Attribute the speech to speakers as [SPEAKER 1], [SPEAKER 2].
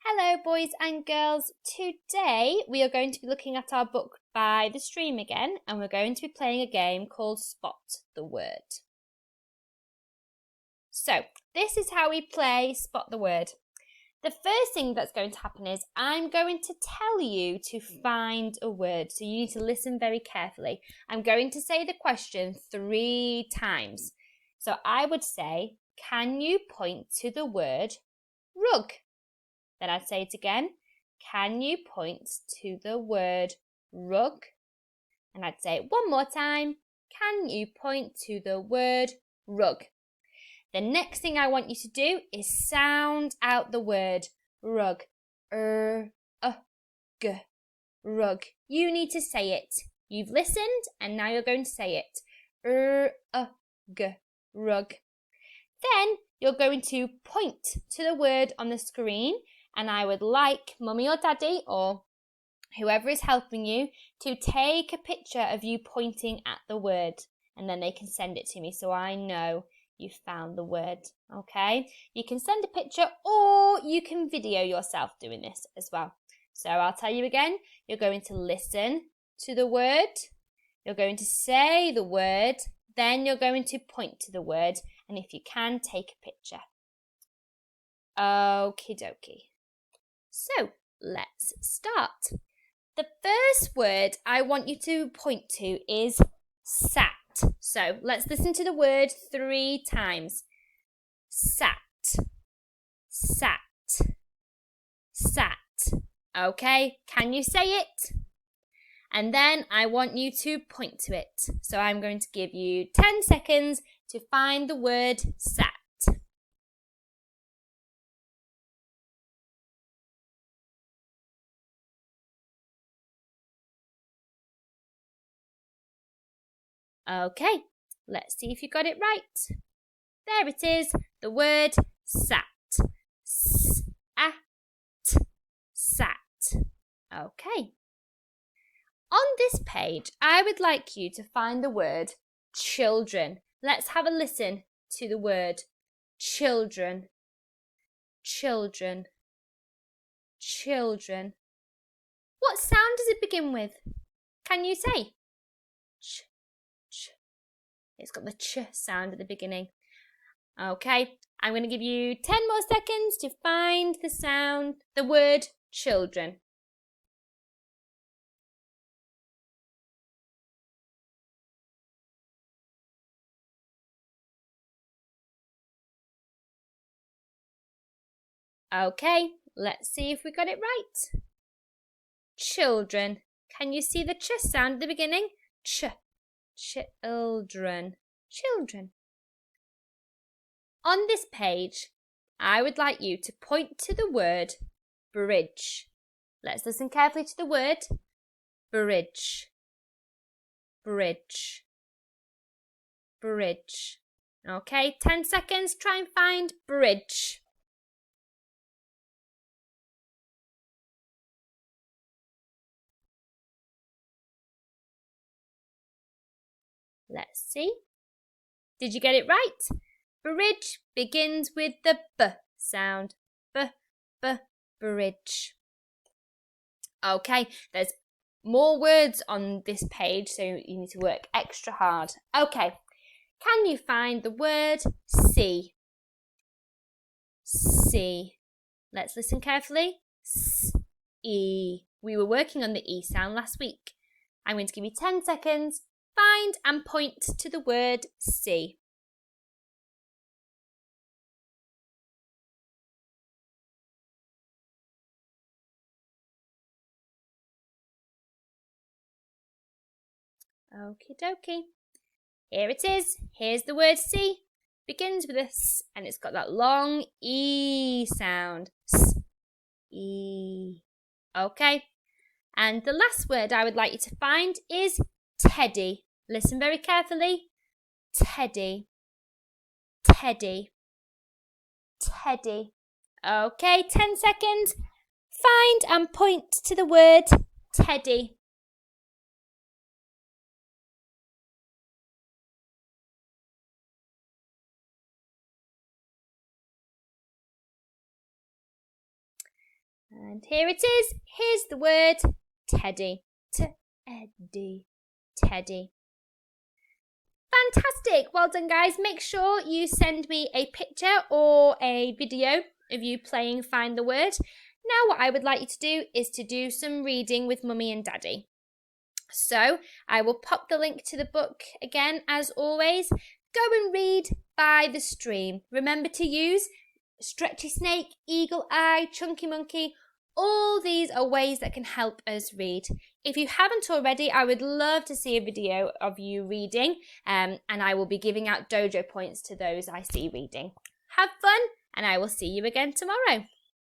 [SPEAKER 1] Hello boys and girls, today we are going to be looking at our book by the stream again and we're going to be playing a game called Spot the Word. So this is how we play Spot the Word. The first thing that's going to happen is I'm going to tell you to find a word, so you need to listen very carefully. I'm going to say the question 3 times. So I would say, can you point to the word rug? Then I'd say it again. Can you point to the word rug? And I'd say it one more time. Can you point to the word rug? The next thing I want you to do is sound out the word rug. Rug. You need to say it. You've listened and now you're going to say it. Rug. Then you're going to point to the word on the screen, and I would like mummy or daddy or whoever is helping you to take a picture of you pointing at the word, and then they can send it to me so I know you found the word. Okay, you can send a picture or you can video yourself doing this as well. So I'll tell you again. You're going to listen to the word, you're going to say the word, then you're going to point to the word, and if you can, take a picture. Okie dokie. So let's start. The first word I want you to point to is sat. So let's listen to the word 3 times. Sat, sat, sat. Okay, can you say it? And then I want you to point to it. So I'm going to give you 10 seconds to find the word sat. Okay, let's see if you got it right. There it is, the word sat. S-A-T, sat. Okay. On this page, I would like you to find the word children. Let's have a listen to the word children. Children. Children. What sound does it begin with? Can you say? Ch, ch. It's got the ch sound at the beginning. Okay, I'm going to give you 10 more seconds to find the sound, the word children. Okay, let's see if we got it right. Children. Can you see the ch sound at the beginning? Ch. Children. Children. On this page, I would like you to point to the word bridge. Let's listen carefully to the word bridge. Bridge. Bridge. Okay, 10 seconds. Try and find bridge. Let's see. Did you get it right? Bridge begins with the b sound. Bridge. Okay, there's more words on this page, so you need to work extra hard. Okay, can you find the word see? See. Let's listen carefully. S-E. We were working on the E sound last week. I'm going to give you 10 seconds. Find and point to the word see. Okie dokie. Here it is. Here's the word see. Begins with a S and it's got that long E sound. S-E. Okay. And the last word I would like you to find is teddy. Listen very carefully. Teddy. Teddy. Teddy. Okay, 10 seconds. Find and point to the word teddy. And here it is. Here's the word teddy. Teddy. Teddy. Fantastic. Well done, guys. Make sure you send me a picture or a video of you playing Find the Word. Now what I would like you to do is to do some reading with Mummy and Daddy. So I will pop the link to the book again, as always. Go and read by the stream. Remember to use stretchy snake, eagle eye, chunky monkey. All these are ways that can help us read. If you haven't already, I would love to see a video of you reading, and I will be giving out dojo points to those I see reading. Have fun, and I will see you again tomorrow.